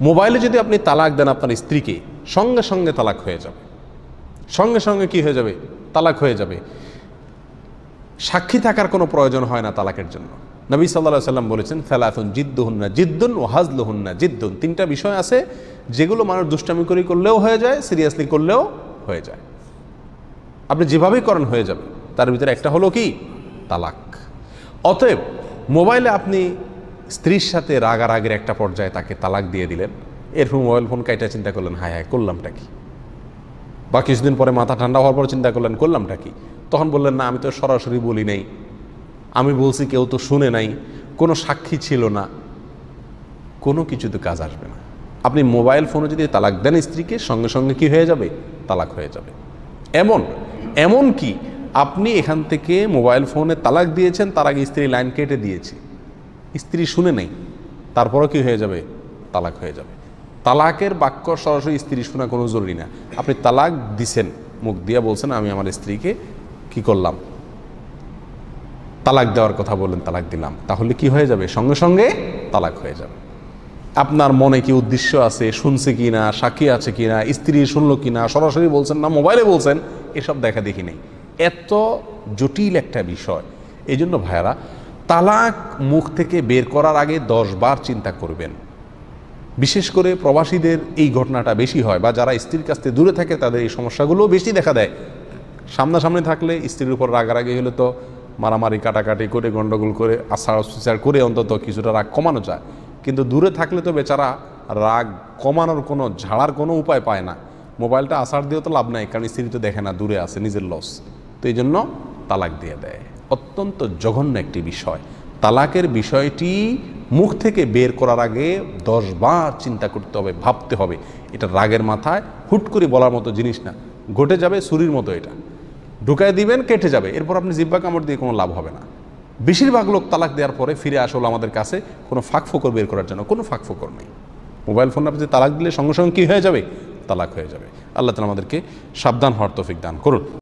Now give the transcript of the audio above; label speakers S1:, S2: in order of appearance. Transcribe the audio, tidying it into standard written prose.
S1: মোবাইলে যদি আপনি তালাক দেন আপনার স্ত্রীকে, সঙ্গে সঙ্গে তালাক হয়ে যাবে, সঙ্গে সঙ্গে কি হয়ে যাবে? তালাক হয়ে যাবে। সাক্ষী থাকার কোনো প্রয়োজন হয় না তালাকের জন্য। নবী সাল্লাল্লাহু আলাইহি ওয়াসাল্লাম বলেছেন, সালাতুন জিদ্দুহুন্না জিদ্দুন ওয়া হাজলুহুন্না জিদ্দুন। তিনটা বিষয় আছে যেগুলো মানুষ দুষ্টামি করে করলেও হয়ে যায়, সিরিয়াসলি করলেও হয়ে যায়। আপনি যেভাবেই করেন হয়ে যাবে। তার ভিতরে একটা হলো কি? তালাক। অতএব মোবাইলে আপনি স্ত্রীর সাথে রাগারাগের একটা পর্যায়ে তাকে তালাক দিয়ে দিলেন, এরপর মোবাইল ফোন কাইটা চিন্তা করলেন, হায় হায় করলামটা কি? বা কিছুদিন পরে মাথা ঠান্ডা হওয়ার পর চিন্তা করলেন করলামটা কি? তখন বললেন, না আমি তো সরাসরি বলি নাই, আমি বলছি কেউ তো শুনে নাই, কোনো সাক্ষী ছিল না, কোনো কিছুতে কাজ আসবে না। আপনি মোবাইল ফোনে যদি তালাক দেন স্ত্রীকে, সঙ্গে সঙ্গে কি হয়ে যাবে? তালাক হয়ে যাবে। এমন কি আপনি এখান থেকে মোবাইল ফোনে তালাক দিয়েছেন, তার আগে স্ত্রী লাইন কেটে দিয়েছে, স্ত্রী শুনে নেই, তারপরও কি হয়ে যাবে? তালাক হয়ে যাবে। তালাকের বাক্য সরাসরি স্ত্রী শোনা কোনো জরুরি না। আপনি তালাক দিছেন, মুখ দিয়া বলছেন আমি আমার স্ত্রীকে কি করলাম, তালাক দেওয়ার কথা বললেন, তালাক দিলাম, তাহলে কি হয়ে যাবে? সঙ্গে সঙ্গে তালাক হয়ে যাবে। আপনার মনে কি উদ্দেশ্য আছে, শুনছে কি না, সাক্ষী আছে কি না, স্ত্রী শুনলো কি না, সরাসরি বলছেন না মোবাইলে বলছেন, এসব দেখা দেখি নেই। এত জটিল একটা বিষয়। এই জন্য ভাইয়ারা, তালাক মুখ থেকে বের করার আগে 10 বার চিন্তা করবেন। বিশেষ করে প্রবাসীদের এই ঘটনাটা বেশি হয়, বা যারা স্ত্রীর কাছ থেকে দূরে থাকে তাদের এই সমস্যাগুলো বেশি দেখা দেয়। সামনাসামনি থাকলে স্ত্রীর উপর রাগারাগি হলে তো মারামারি কাটাকাটি করে গন্ডগোল করে আচার বিচার করে অন্তত কিছুটা রাগ কমানো যায়, কিন্তু দূরে থাকলে তো বেচারা রাগ কমানোর কোনো ঝাড়ার কোনো উপায় পায় না। মোবাইলটা আসার দিয়েও তো লাভ নাই, কারণ স্ত্রী তো দেখে না, দূরে আছে, নিজের লস। তো এই জন্য তালাক দিয়ে দেয়। অত্যন্ত জঘন্য একটি বিষয়। তালাকের বিষয়টি মুখ থেকে বের করার আগে 10 বার চিন্তা করতে হবে, ভাবতে হবে। এটা রাগের মাথায় হুট করে বলার মতো জিনিস না, ঘটে যাবে ছুরির মতো, এটা ঢুকায় দিবেন, কেটে যাবে, এরপর আপনি জিহ্বা কামড় দিয়ে কোনো লাভ হবে না। বেশিরভাগ লোক তালাক দেওয়ার পরে ফিরে আসলো আমাদের কাছে কোনো ফাঁকফোকর বের করার জন্য। কোনো ফাঁকফোকর নেই। মোবাইল ফোন আপনি তালাক দিলে সঙ্গে সঙ্গে কী হয়ে যাবে? তালাক হয়ে যাবে। আল্লাহ তাআলা আমাদেরকে সাবধান হওয়ার তৌফিক দান করুন।